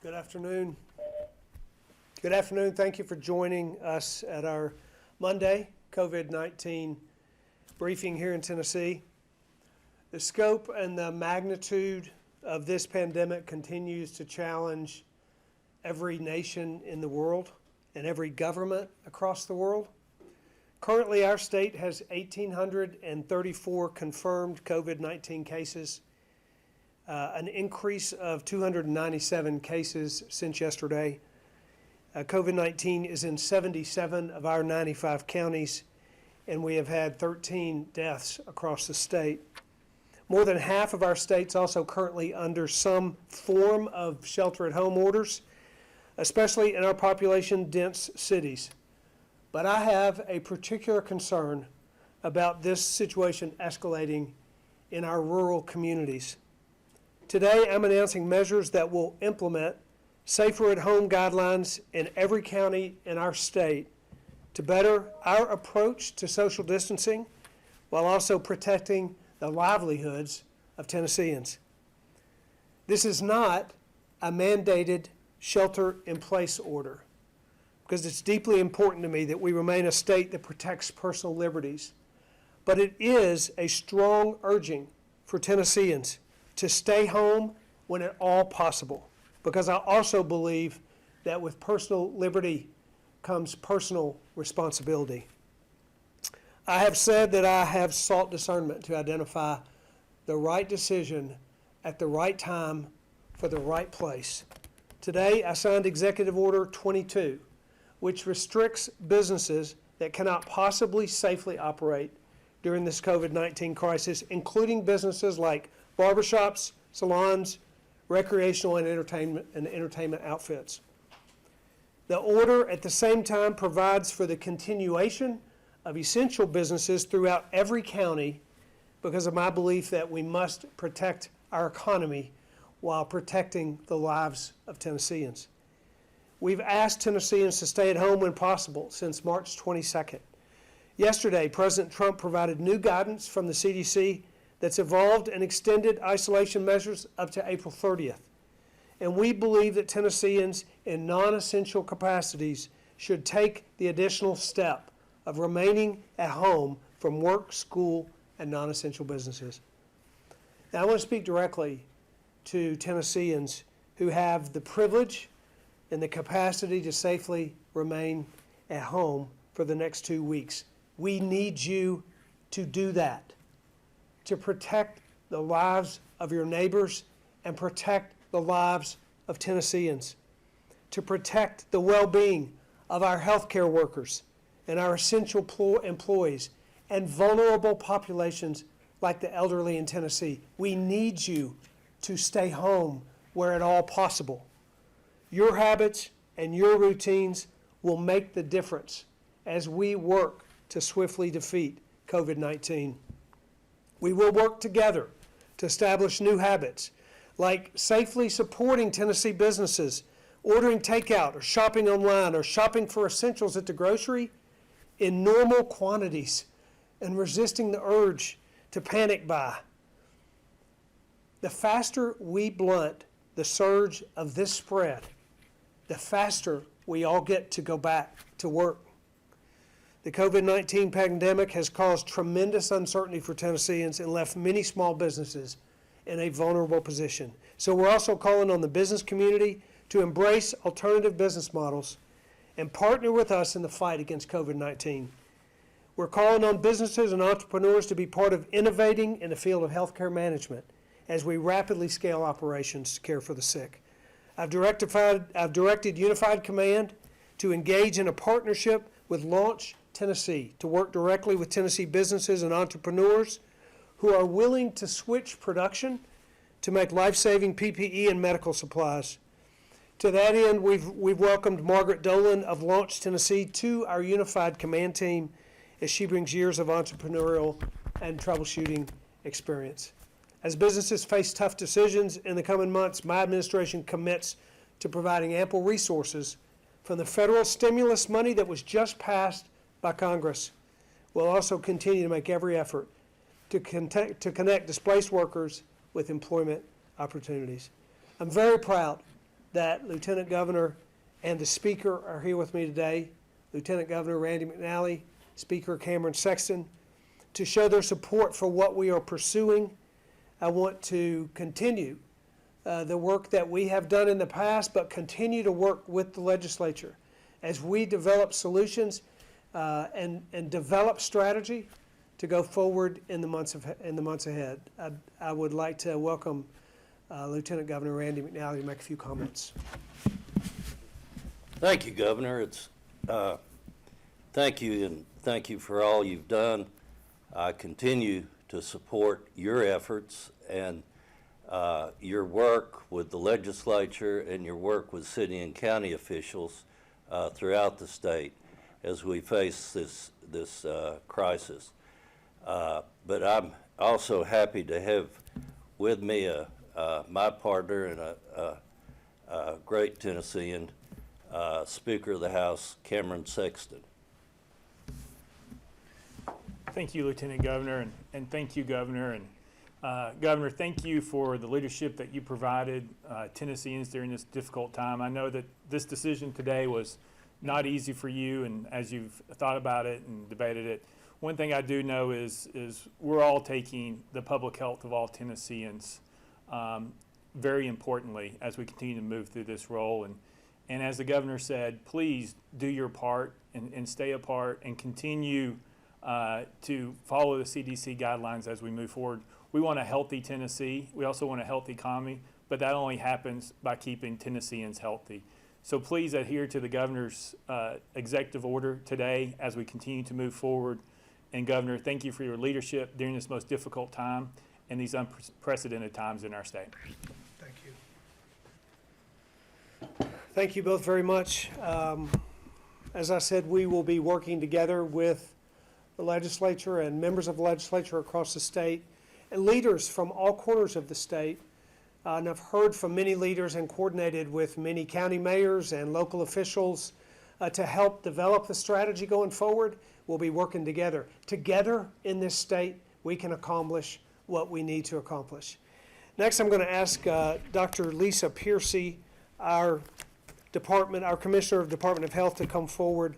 Good afternoon. Good afternoon. Thank you for joining us at our Monday COVID-19 briefing here in Tennessee. The scope and the magnitude of this pandemic continues to challenge every nation in the world and every government across the world. Currently, our state has 1,834 confirmed COVID-19 cases, an increase of 297 cases since yesterday. COVID-19 is in 77 of our 95 counties, and we have had 13 deaths across the state. More than half of our states also currently under some form of shelter-at-home orders, especially in our population-dense cities. But I have a particular concern about this situation escalating in our rural communities. Today, I'm announcing measures that will implement safer-at-home guidelines in every county in our state to better our approach to social distancing while also protecting the livelihoods of Tennesseans. This is not a mandated shelter-in-place order, because it's deeply important to me that we remain a state that protects personal liberties. But it is a strong urging for Tennesseans to stay home when at all possible, because I also believe that with personal liberty comes personal responsibility. I have said that I have sought discernment to identify the right decision at the right time for the right place. Today, I signed Executive Order 22, which restricts businesses that cannot possibly safely operate during this COVID-19 crisis, including businesses like barbershops, salons, recreational and entertainment outfits. The order at the same time provides for the continuation of essential businesses throughout every county because of my belief that we must protect our economy while protecting the lives of Tennesseans. We've asked Tennesseans to stay at home when possible since March 22nd. Yesterday, President Trump provided new guidance from the CDC that's evolved and extended isolation measures up to April 30th. And we believe that Tennesseans in non-essential capacities should take the additional step of remaining at home from work, school, and non-essential businesses. Now, I want to speak directly to Tennesseans who have the privilege and the capacity to safely remain at home for the next 2 weeks. We need you to do that, to protect the lives of your neighbors and protect the lives of Tennesseans, to protect the well-being of our healthcare workers and our essential employees and vulnerable populations like the elderly in Tennessee. We need you to stay home where at all possible. Your habits and your routines will make the difference as we work to swiftly defeat COVID-19. We will work together to establish new habits, like safely supporting Tennessee businesses, ordering takeout or shopping online or shopping for essentials at the grocery in normal quantities and resisting the urge to panic buy. The faster we blunt the surge of this spread, the faster we all get to go back to work. The COVID-19 pandemic has caused tremendous uncertainty for Tennesseans and left many small businesses in a vulnerable position. So we're also calling on the business community to embrace alternative business models and partner with us in the fight against COVID-19. We're calling on businesses and entrepreneurs to be part of innovating in the field of healthcare management as we rapidly scale operations to care for the sick. I've directed Unified Command to engage in a partnership with Launch Tennessee to work directly with Tennessee businesses and entrepreneurs who are willing to switch production to make life-saving PPE and medical supplies. To that end, we've welcomed Margaret Dolan of Launch Tennessee to our Unified Command team as she brings years of entrepreneurial and troubleshooting experience. As businesses face tough decisions in the coming months, my administration commits to providing ample resources from the federal stimulus money that was just passed by Congress. We'll also continue to make every effort to connect displaced workers with employment opportunities. I'm very proud that Lieutenant Governor and the Speaker are here with me today, Lieutenant Governor Randy McNally, Speaker Cameron Sexton, to show their support for what we are pursuing. I want to continue the work that we have done in the past, but continue to work with the legislature as we develop solutions and develop strategy to go forward in the months ahead. I would like to welcome Lieutenant Governor Randy McNally to make a few comments. Thank you, Governor. Thank you, and thank you for all you've done. I continue to support your efforts and your work with the legislature and your work with city and county officials throughout the state as we face this crisis. But I'm also happy to have with me my partner and a great Tennessean, Speaker of the House, Cameron Sexton. Thank you, Lieutenant Governor, and thank you, Governor. And Governor, thank you for the leadership that you provided Tennesseans during this difficult time. I know that this decision today was not easy for you, and as you've thought about it and debated it, one thing I do know is we're all taking the public health of all Tennesseans very importantly as we continue to move through this role. And as the Governor said, please do your part and stay apart and continue to follow the CDC guidelines as we move forward. We want a healthy Tennessee. We also want a healthy economy, but that only happens by keeping Tennesseans healthy. So please adhere to the Governor's executive order today as we continue to move forward. And Governor, thank you for your leadership during this most difficult time and these unprecedented times in our state. Thank you. Thank you both very much. As I said, we will be working together with the legislature and members of the legislature across the state and leaders from all corners of the state. And I've heard from many leaders and coordinated with many county mayors and local officials to help develop the strategy going forward. We'll be working together. Together in this state, we can accomplish what we need to accomplish. Next, I'm going to ask Dr. Lisa Piercy, our Commissioner of Department of Health, to come forward.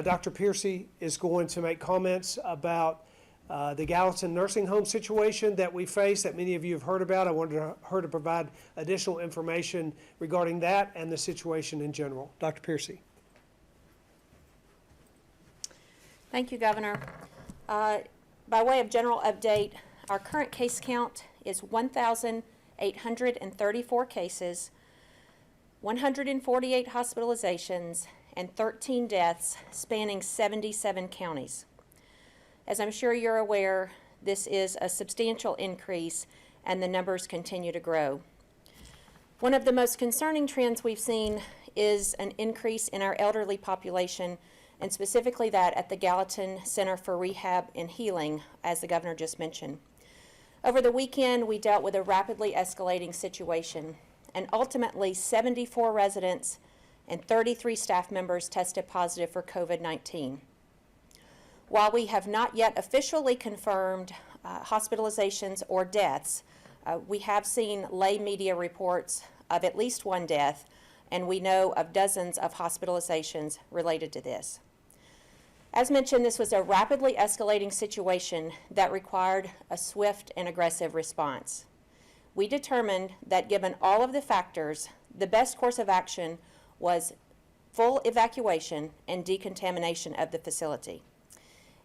Dr. Piercy is going to make comments about the Gallatin nursing home situation that we face, that many of you have heard about. I wanted her to provide additional information regarding that and the situation in general. Dr. Piercy. Thank you, Governor. By way of general update, our current case count is 1,834 cases, 148 hospitalizations, and 13 deaths spanning 77 counties. As I'm sure you're aware, this is a substantial increase and the numbers continue to grow. One of the most concerning trends we've seen is an increase in our elderly population, and specifically that at the Gallatin Center for Rehab and Healing, as the Governor just mentioned. Over the weekend, we dealt with a rapidly escalating situation, and ultimately 74 residents and 33 staff members tested positive for COVID-19. While we have not yet officially confirmed hospitalizations or deaths, we have seen lay media reports of at least one death, and we know of dozens of hospitalizations related to this. As mentioned, this was a rapidly escalating situation that required a swift and aggressive response. We determined that given all of the factors, the best course of action was full evacuation and decontamination of the facility.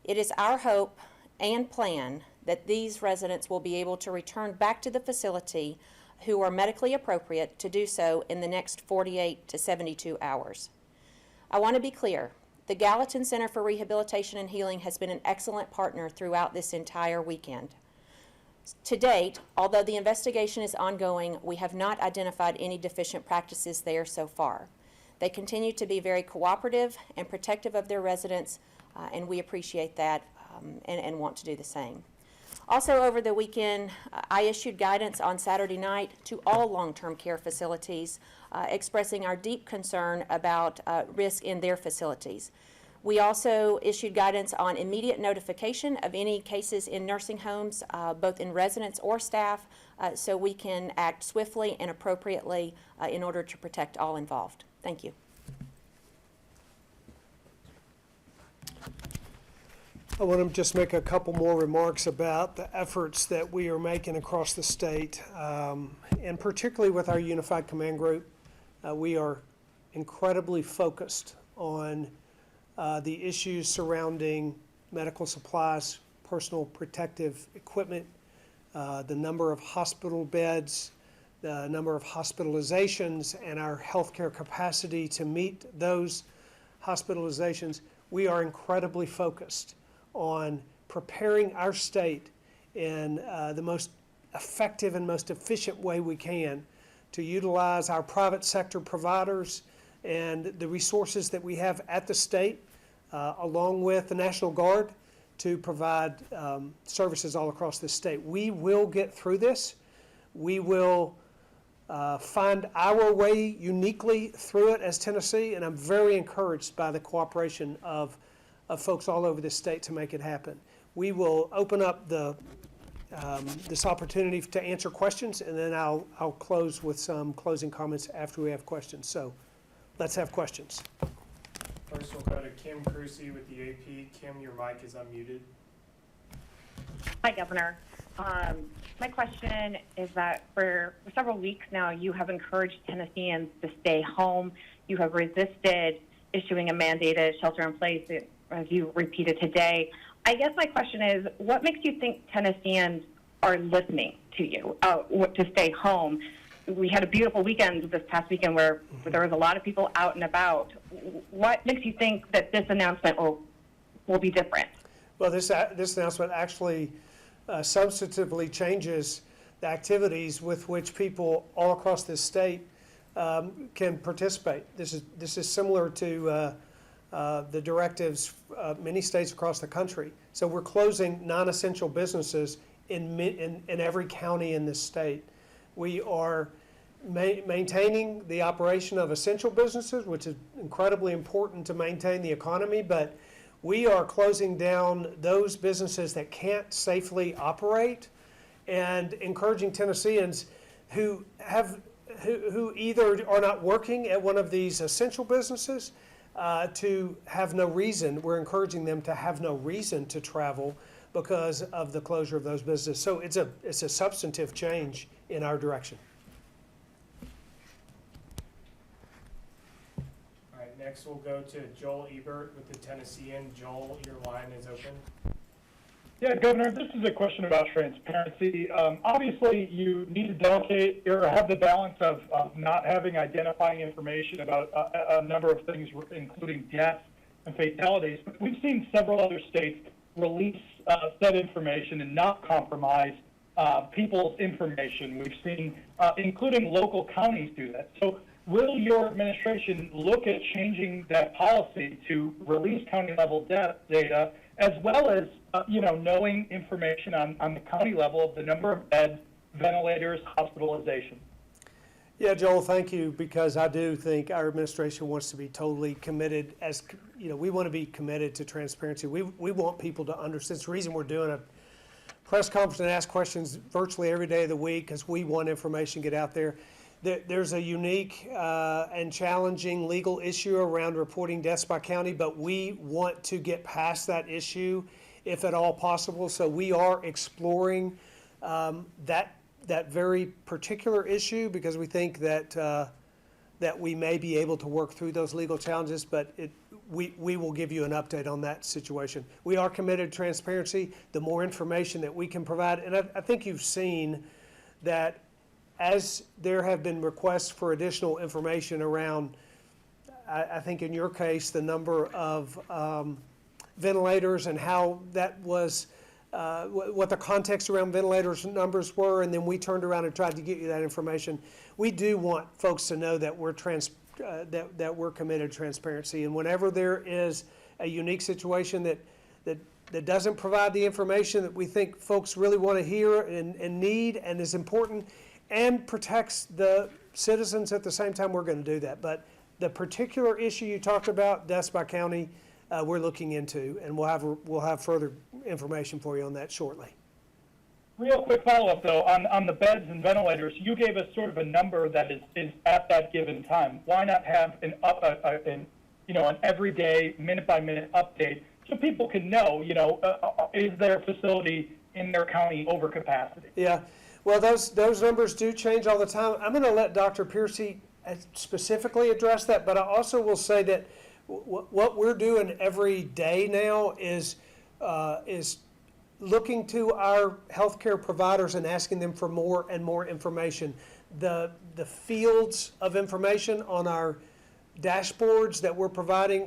It is our hope and plan that these residents will be able to return back to the facility who are medically appropriate to do so in the next 48 to 72 hours. I want to be clear. The Gallatin Center for Rehabilitation and Healing has been an excellent partner throughout this entire weekend. To date, although the investigation is ongoing, we have not identified any deficient practices there so far. They continue to be very cooperative and protective of their residents, and we appreciate that and want to do the same. Also over the weekend, I issued guidance on Saturday night to all long-term care facilities, expressing our deep concern about risk in their facilities. We also issued guidance on immediate notification of any cases in nursing homes, both in residents or staff, so we can act swiftly and appropriately in order to protect all involved. Thank you. I want to just make a couple more remarks about the efforts that we are making across the state, and particularly with our Unified Command Group. We are incredibly focused on the issues surrounding medical supplies, personal protective equipment, the number of hospital beds, the number of hospitalizations, and our healthcare capacity to meet those hospitalizations. We are incredibly focused on preparing our state in the most effective and most efficient way we can to utilize our private sector providers and the resources that we have at the state, along with the National Guard, to provide services all across the state. We will get through this. We will find our way uniquely through it as Tennessee, and I'm very encouraged by the cooperation of folks all over the state to make it happen. We will open up this opportunity to answer questions, and then I'll close with some closing comments after we have questions. So let's have questions. First, we'll go to Kim Crucy with the AP. Kim, your mic is unmuted. Hi, Governor. My question is that for several weeks now, you have encouraged Tennesseans to stay home. You have resisted issuing a mandated shelter-in-place, as you repeated today. I guess my question is, what makes you think Tennesseans are listening to you to stay home? We had a beautiful weekend this past weekend where there was a lot of people out and about. What makes you think that this announcement will be different? Well, this announcement actually substantively changes the activities with which people all across this state can participate. This is similar to the directives many states across the country. So we're closing non-essential businesses in every county in this state. We are maintaining the operation of essential businesses, which is incredibly important to maintain the economy, but we are closing down those businesses that can't safely operate and encouraging Tennesseans who either are not working at one of these essential businesses to have no reason. We're encouraging them to have no reason to travel because of the closure of those businesses. So it's a substantive change in our direction. All right, next we'll go to Joel Ebert with the Tennessean. Joel, your line is open. Yeah, Governor, this is a question about transparency. Obviously, you need to delegate or have the balance of not having identifying information about a number of things, including deaths and fatalities. But we've seen several other states release said information and not compromise people's information. We've seen, including local counties, do that. So will your administration look at changing that policy to release county-level death data, as well as knowing information on the county level of the number of beds, ventilators, hospitalization? Yeah, Joel, thank you, because I do think our administration wants to be totally committed. As we want to be committed to transparency. We want people to understand. It's the reason we're doing a press conference and ask questions virtually every day of the week, because we want information to get out there. There's a unique and challenging legal issue around reporting deaths by county, but we want to get past that issue if at all possible. So we are exploring that very particular issue, because we think that we may be able to work through those legal challenges, but we will give you an update on that situation. We are committed to transparency. The more information that we can provide, and I think you've seen that as there have been requests for additional information around, I think in your case, the number of ventilators and how that was, what the context around ventilators numbers were, and then we turned around and tried to get you that information. We do want folks to know that we're that we're committed to transparency, and whenever there is a unique situation that doesn't provide the information that we think folks really want to hear and need and is important, and protects the citizens at the same time, we're going to do that. But the particular issue you talked about, deaths by county, we're looking into, and we'll have further information for you on that shortly. Real quick follow-up, though, on the beds and ventilators. You gave us sort of a number that is at that given time. Why not have an everyday, minute-by-minute update so people can know, is their facility in their county over capacity? Yeah, well, those numbers do change all the time. I'm going to let Dr. Piercy specifically address that, but I also will say that what we're doing every day now is looking to our healthcare providers and asking them for more and more information. The fields of information on our dashboards that we're providing,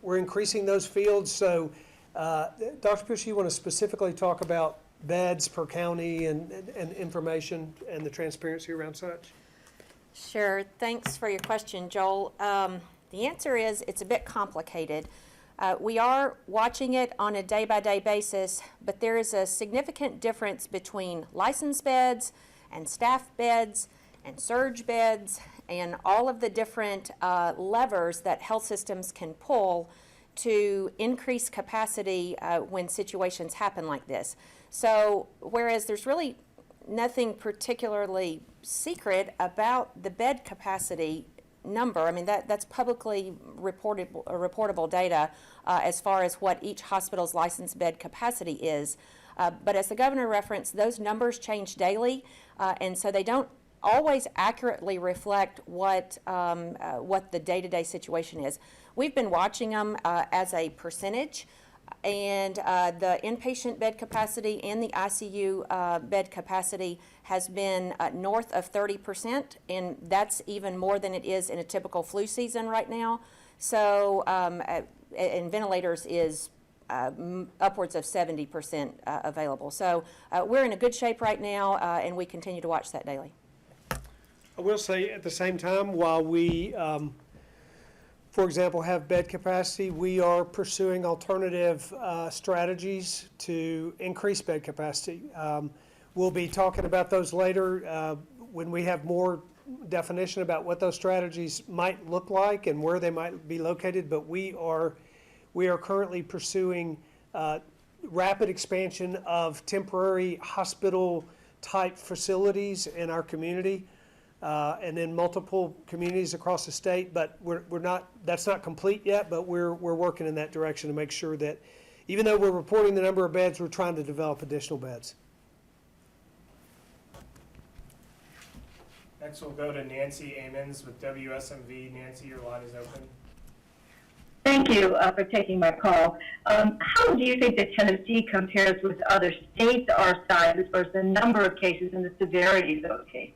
we're increasing those fields. So, Dr. Pierce, you want to specifically talk about beds per county and information and the transparency around such? Sure. Thanks for your question, Joel. The answer is it's a bit complicated. We are watching it on a day-by-day basis, but there is a significant difference between licensed beds and staff beds and surge beds and all of the different levers that health systems can pull to increase capacity when situations happen like this. So whereas there's really nothing particularly secret about the bed capacity number, I mean, that's publicly reportable data as far as what each hospital's licensed bed capacity is. But as the governor referenced, those numbers change daily, and so they don't always accurately reflect what the day-to-day situation is. We've been watching them as a percentage, and the inpatient bed capacity and the ICU bed capacity has been north of 30%, and that's even more than it is in a typical flu season right now. So, and ventilators is upwards of 70% available. So we're in a good shape right now, and we continue to watch that daily. I will say at the same time, while we, for example, have bed capacity, we are pursuing alternative strategies to increase bed capacity. We'll be talking about those later when we have more definition about what those strategies might look like and where they might be located, but we are currently pursuing rapid expansion of temporary hospital-type facilities in our community. And in multiple communities across the state, but that's not complete yet, but we're working in that direction to make sure that even though we're reporting the number of beds, we're trying to develop additional beds. Next, we'll go to Nancy Amons with WSMV. Nancy, your line is open. Thank you for taking my call. How do you think that Tennessee compares with other states our size as far as the number of cases and the severity of those cases?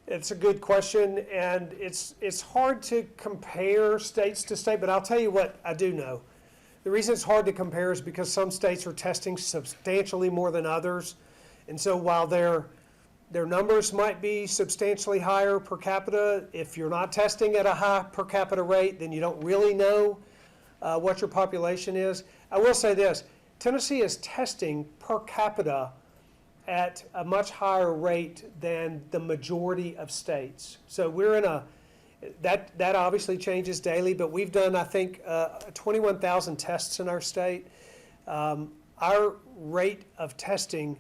It's a good question, and it's hard to compare states to state, but I'll tell you what I do know. The reason it's hard to compare is because some states are testing substantially more than others, and so while their numbers might be substantially higher per capita, if you're not testing at a high per capita rate, then you don't really know what your population is. I will say this, Tennessee is testing per capita at a much higher rate than the majority of states. So we're in that obviously changes daily, but we've done, I think, 21,000 tests in our state. Our rate of testing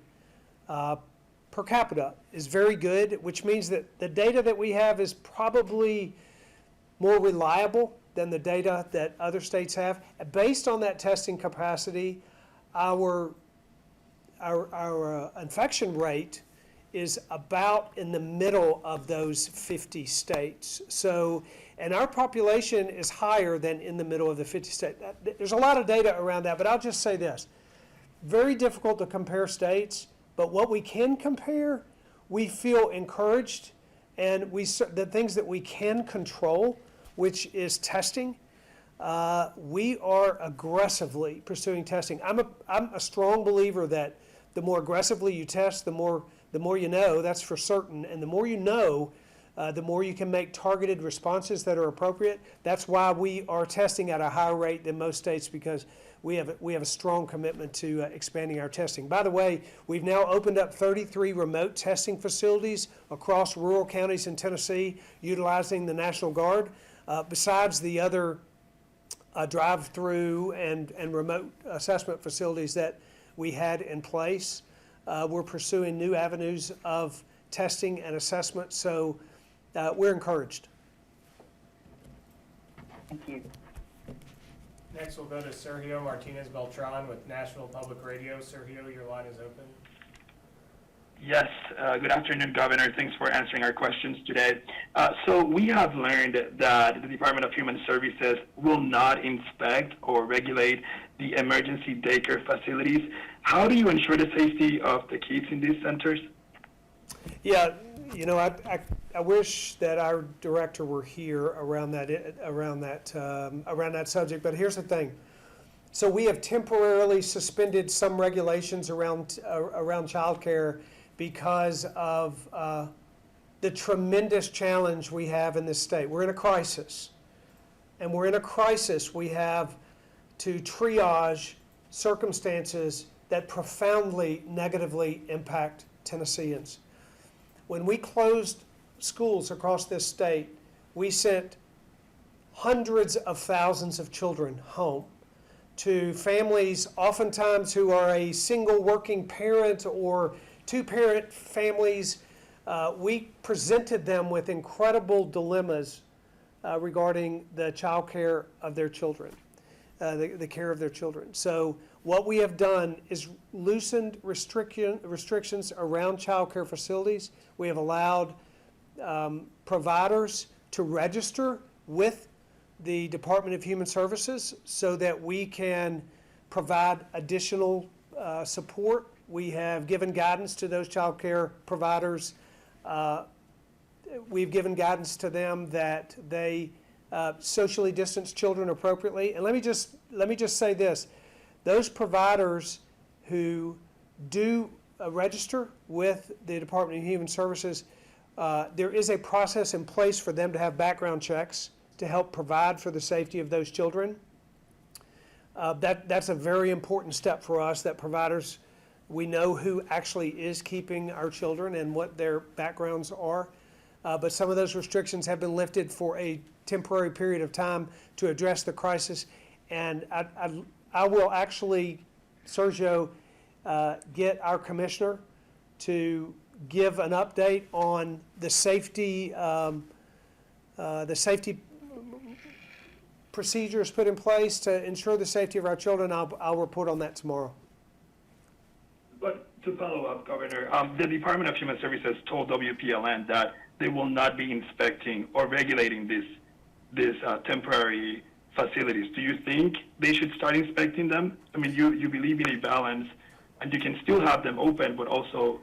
per capita is very good, which means that the data that we have is probably more reliable than the data that other states have. Based on that testing capacity, our infection rate is about in the middle of those 50 states. So, and our population is higher than in the middle of the 50 states. There's a lot of data around that, but I'll just say this. Very difficult to compare states, but what we can compare, we feel encouraged, and the things that we can control, which is testing, we are aggressively pursuing testing. I'm a strong believer that the more aggressively you test, the more you know, that's for certain. And the more you know, the more you can make targeted responses that are appropriate. That's why we are testing at a higher rate than most states, because we have a strong commitment to expanding our testing. By the way, we've now opened up 33 remote testing facilities across rural counties in Tennessee, utilizing the National Guard, besides the other drive-through and remote assessment facilities that we had in place. We're pursuing new avenues of testing and assessment, so we're encouraged. Thank you. Next, we'll go to Sergio Martinez Beltran with Nashville Public Radio. Sergio, your line is open. Yes, good afternoon, Governor. Thanks for answering our questions today. So we have learned that the Department of Human Services will not inspect or regulate the emergency daycare facilities. How do you ensure the safety of the kids in these centers? Yeah, you know, I wish that our director were here around that subject. But here's the thing: so we have temporarily suspended some regulations around childcare because of the tremendous challenge we have in this state. We're in a crisis, and we're in a crisis. We have to triage circumstances that profoundly negatively impact Tennesseans. When we closed schools across this state, we sent hundreds of thousands of children home to families oftentimes who are a single working parent or two-parent families. We presented them with incredible dilemmas regarding the child care of their children, the care of their children. So what we have done is loosened restrictions around child care facilities. We have allowed providers to register with the Department of Human Services so that we can provide additional support. We have given guidance to those child care providers. We've given guidance to them that they socially distance children appropriately. And let me just say this: those providers who do register with the Department of Human Services, there is a process in place for them to have background checks to help provide for the safety of those children. That's a very important step for us, that providers, we know who actually is keeping our children and what their backgrounds are. But some of those restrictions have been lifted for a temporary period of time to address the crisis. And I will actually, Sergio, get our commissioner to give an update on the safety procedures put in place to ensure the safety of our children. I'll report on that tomorrow. But to follow up, Governor, the Department of Human Services told WPLN that they will not be inspecting or regulating these temporary facilities. Do you think they should start inspecting them? I mean, you believe in a balance, and you can still have them open, but also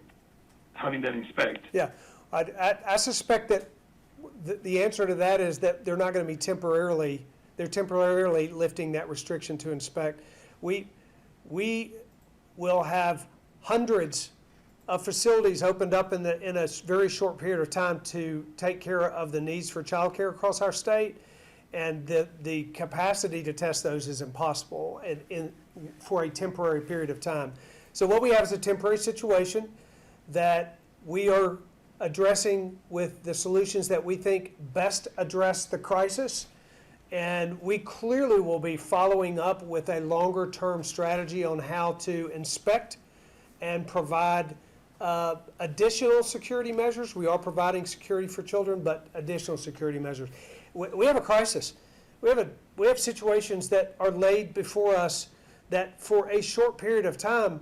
having them inspect. Yeah, I suspect that the answer to that is that they're not going to be temporarily lifting that restriction to inspect. We will have hundreds of facilities opened up in a very short period of time to take care of the needs for child care across our state, and the capacity to test those is impossible for a temporary period of time. So what we have is a temporary situation that we are addressing with the solutions that we think best address the crisis. And we clearly will be following up with a longer-term strategy on how to inspect and provide additional security measures. We are providing security for children, but additional security measures. We have a crisis. We have situations that are laid before us that for a short period of time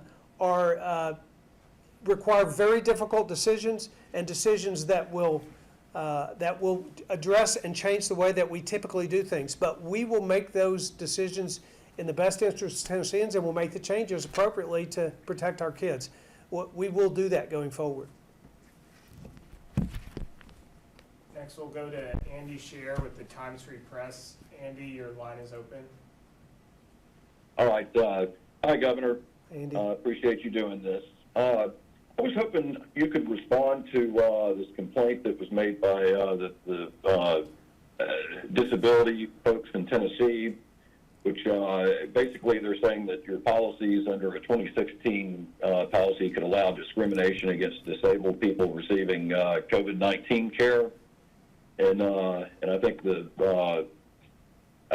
require very difficult decisions, and decisions that will address and change the way that we typically do things. But we will make those decisions in the best interest of Tennesseans, and we'll make the changes appropriately to protect our kids. We will do that going forward. Next, we'll go to Andy Scher with the Times Free Press. Andy, your line is open. All right. Hi, Governor. Andy. Appreciate you doing this. I was hoping you could respond to this complaint that was made by the disability folks in Tennessee, which basically they're saying that your policies under a 2016 policy could allow discrimination against disabled people receiving COVID-19 care, and I think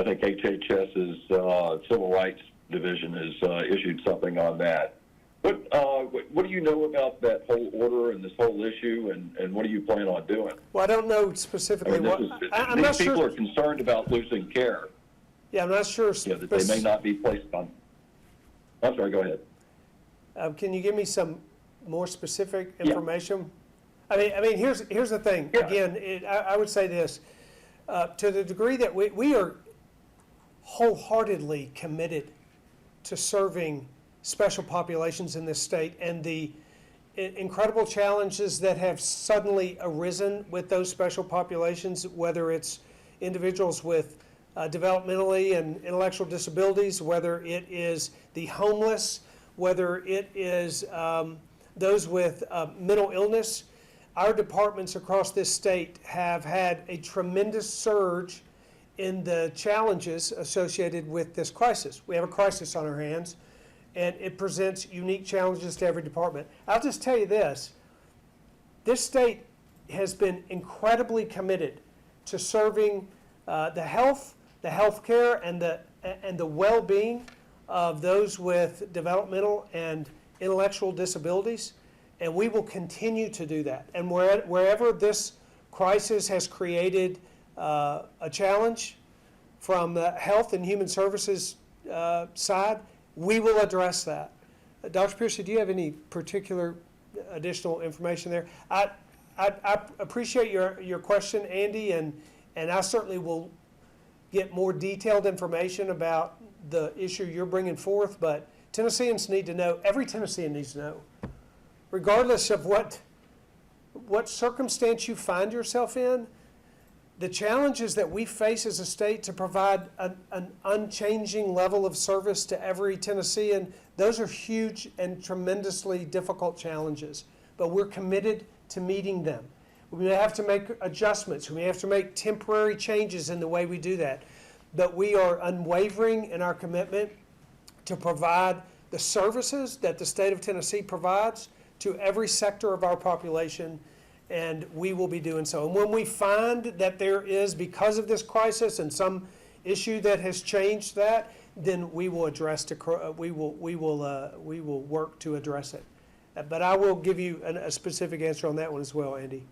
HHS's Civil Rights Division has issued something on that. What do you know about that whole order and this whole issue, and what do you plan on doing? Well, I don't know I specifically mean, what, I'm not these people sure. are concerned about losing care. Yeah, I'm not sure. That they may not be placed on. I'm sorry. Go ahead. Can you give me some more specific Yeah. information? I mean, here's the thing. Yeah. Again, I would say this, to the degree that we are wholeheartedly committed to serving special populations in this state, and the incredible challenges that have suddenly arisen with those special populations, whether it's individuals with developmentally and intellectual disabilities, whether it is the homeless, whether it is those with mental illness. Our departments across this state have had a tremendous surge in the challenges associated with this crisis. We have a crisis on our hands, and it presents unique challenges to every department. I'll just tell you this state has been incredibly committed to serving the health care, and the well-being of those with developmental and intellectual disabilities, and we will continue to do that. And wherever this crisis has created a challenge from the health and human services side, we will address that. Dr. Piercy, do you have any particular additional information there? I appreciate your question, Andy, and I certainly will get more detailed information about the issue you're bringing forth, but Tennesseans need to know, every Tennessean needs to know, regardless of what circumstance you find yourself in, the challenges that we face as a state to provide an unchanging level of service to every Tennessean, those are huge and tremendously difficult challenges, but we're committed to meeting them. We may have to make adjustments, we may have to make temporary changes in the way we do that, but we are unwavering in our commitment to provide the services that the state of Tennessee provides to every sector of our population, and we will be doing so. And when we find that there is, because of this crisis and some issue that has changed that, then we will address we will work to address it. But I will give you a specific answer on that one as well, Andy.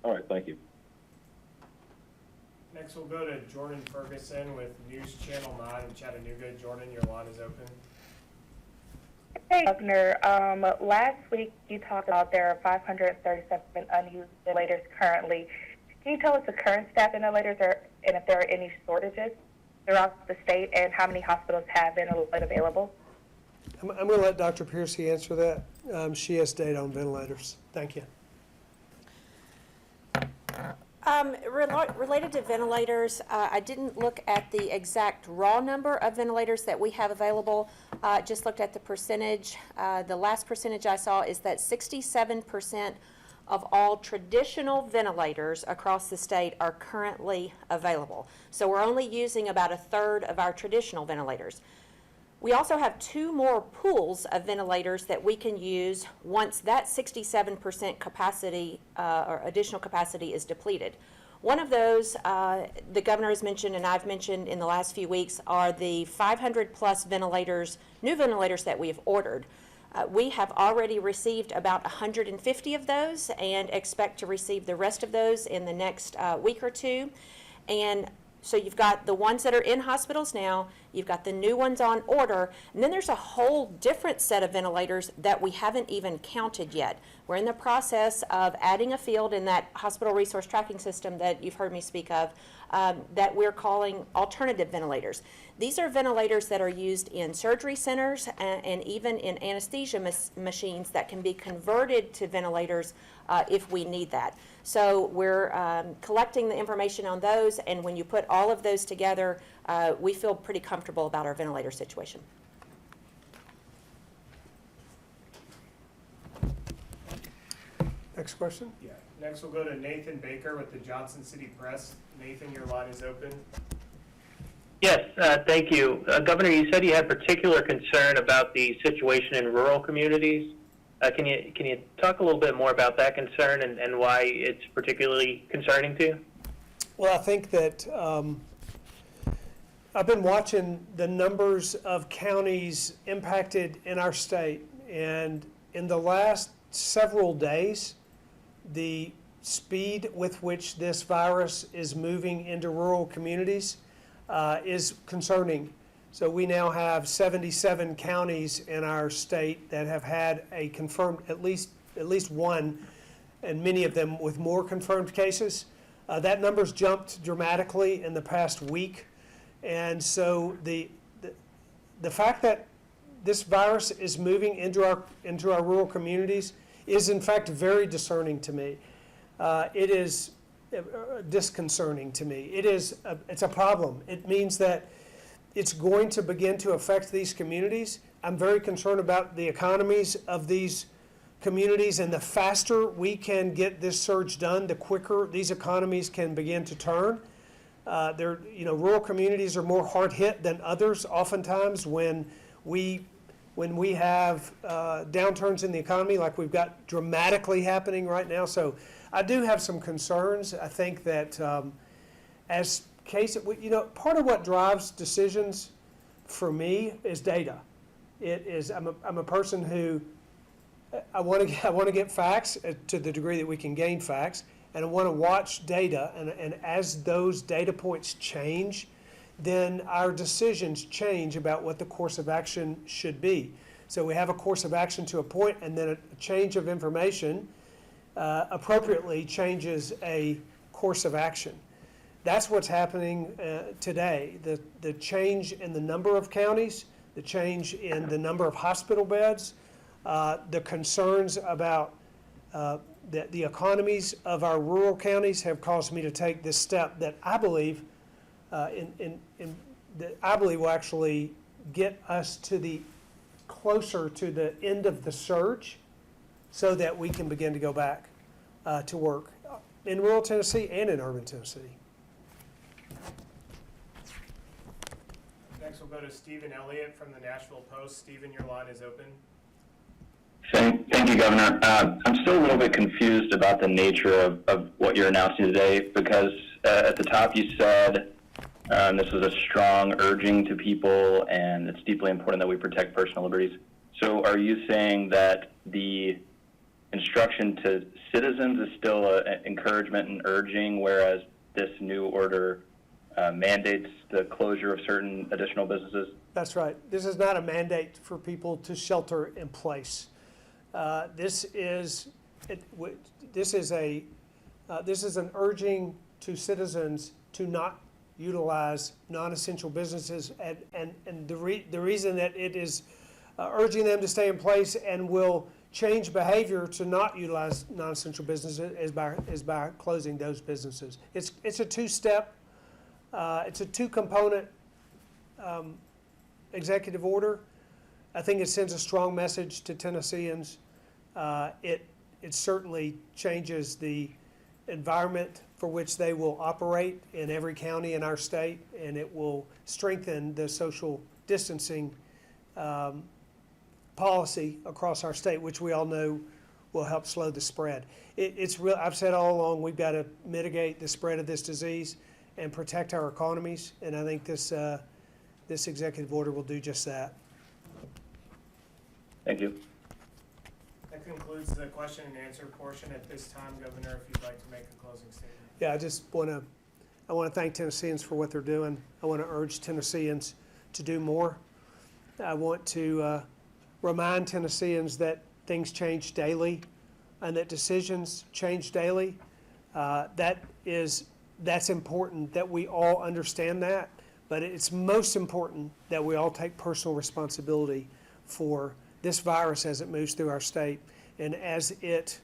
All right. Thank you. Next, we'll go to Jordan Ferguson with News Channel 9 in Chattanooga. Jordan, your line is open. Hey, Governor. Last week you talked about there are 537 unused ventilators currently. Can you tell us the current staff ventilators and if there are any shortages throughout the state, and how many hospitals have ventilators available? I'm going to let Dr. Piercy answer that. She has data on ventilators. Thank you. Related to ventilators, I didn't look at the exact raw number of ventilators that we have available, just looked at the percentage. The last percentage I saw is that 67% of all traditional ventilators across the state are currently available. So we're only using about a third of our traditional ventilators. We also have 2 more pools of ventilators that we can use once that 67% capacity or additional capacity is depleted. One of those, the governor has mentioned and I've mentioned in the last few weeks, are the 500 plus ventilators, new ventilators that we have ordered. We have already received about 150 of those and expect to receive the rest of those in the next week or two. And so you've got the ones that are in hospitals now, you've got the new ones on order, and then there's a whole different set of ventilators that we haven't even counted yet. We're in the process of adding a field in that hospital resource tracking system that you've heard me speak of, that we're calling alternative ventilators. These are ventilators that are used in surgery centers and even in anesthesia machines that can be converted to ventilators if we need that. So we're collecting the information on those, and when you put all of those together, we feel pretty comfortable about our ventilator situation. Next question. Yeah. Next, we'll go to Nathan Baker with the Johnson City Press. Nathan, your line is open. Yes, thank you. Governor, you said you had particular concern about the situation in rural communities. Can you talk a little bit more about that concern and why it's particularly concerning to you? Well, I think that I've been watching the numbers of counties impacted in our state, and in the last several days, the speed with which this virus is moving into rural communities is concerning. So we now have 77 counties in our state that have had a confirmed, at least one, and many of them with more confirmed cases. That number's jumped dramatically in the past week. And so the fact that this virus is moving into our rural communities is in fact very discerning to me. It is disconcerting to me. It's a problem. It means that it's going to begin to affect these communities. I'm very concerned about the economies of these communities, and the faster we can get this surge done, the quicker these economies can begin to turn. Rural communities are more hard hit than others oftentimes when we have downturns in the economy like we've got dramatically happening right now. So I do have some concerns. I think that part of what drives decisions for me is data. I'm a person who I want to get facts to the degree that we can gain facts, and I want to watch data, and as those data points change, then our decisions change about what the course of action should be. So we have a course of action to a point, and then a change of information appropriately changes a course of action. That's what's happening today. The change in the number of counties, the change in the number of hospital beds, the concerns about the economies of our rural counties have caused me to take this step that I believe will actually get us closer to the end of the surge, so that we can begin to go back to work in rural Tennessee and in urban Tennessee. Next, we'll go to Stephen Elliott from the Nashville Post. Stephen, your line is open. Thank you, Governor. I'm still a little bit confused about the nature of what you're announcing today, because at the top you said this was a strong urging to people, and it's deeply important that we protect personal liberties. So are you saying that the instruction to citizens is still an encouragement and urging, whereas this new order mandates the closure of certain additional businesses? That's right. This is not a mandate for people to shelter in place. This is an urging to citizens to not utilize non-essential businesses, and the reason that it is urging them to stay in place and will change behavior to not utilize non-essential businesses is by closing those businesses. It's a two-step, it's a two-component executive order. I think it sends a strong message to Tennesseans. It certainly changes the environment for which they will operate in every county in our state, and it will strengthen the social distancing policy across our state, which we all know will help slow the spread. I've said all along, we've got to mitigate the spread of this disease and protect our economies, and I think this executive order will do just that. Thank you. That concludes the question and answer portion. At this time, Governor, if you'd like to make a closing statement. Yeah, I want to thank Tennesseans for what they're doing. I want to urge Tennesseans to do more. I want to remind Tennesseans that things change daily and that decisions change daily. That's important that we all understand that, but it's most important that we all take personal responsibility for this virus as it moves through our state, and as it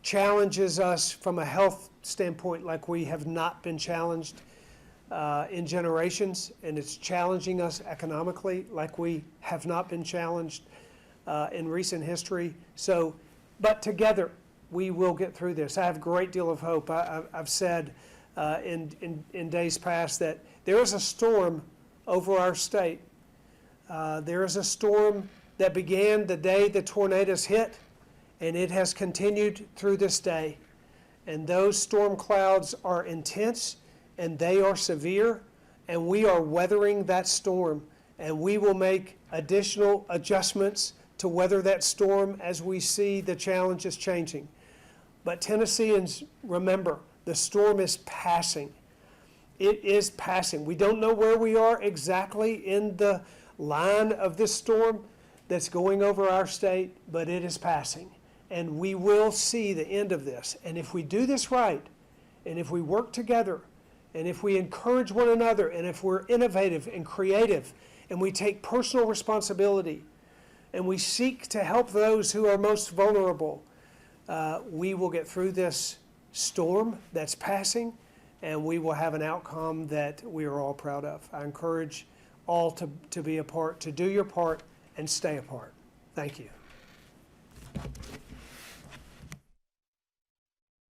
challenges us from a health standpoint like we have not been challenged in generations, and it's challenging us economically like we have not been challenged in recent history. But together we will get through this. I have a great deal of hope. I've said in days past that there is a storm over our state. There is a storm that began the day the tornadoes hit, and it has continued through this day. And those storm clouds are intense, and they are severe, and we are weathering that storm, and we will make additional adjustments to weather that storm as we see the challenges changing. But Tennesseans, remember, the storm is passing. It is passing. We don't know where we are exactly in the line of this storm that's going over our state, but it is passing. And we will see the end of this. And if we do this right, and if we work together, and if we encourage one another, and if we're innovative and creative, and we take personal responsibility, and we seek to help those who are most vulnerable, we will get through this storm that's passing, and we will have an outcome that we are all proud of. I encourage all to be a part, to do your part, and stay apart. Thank you.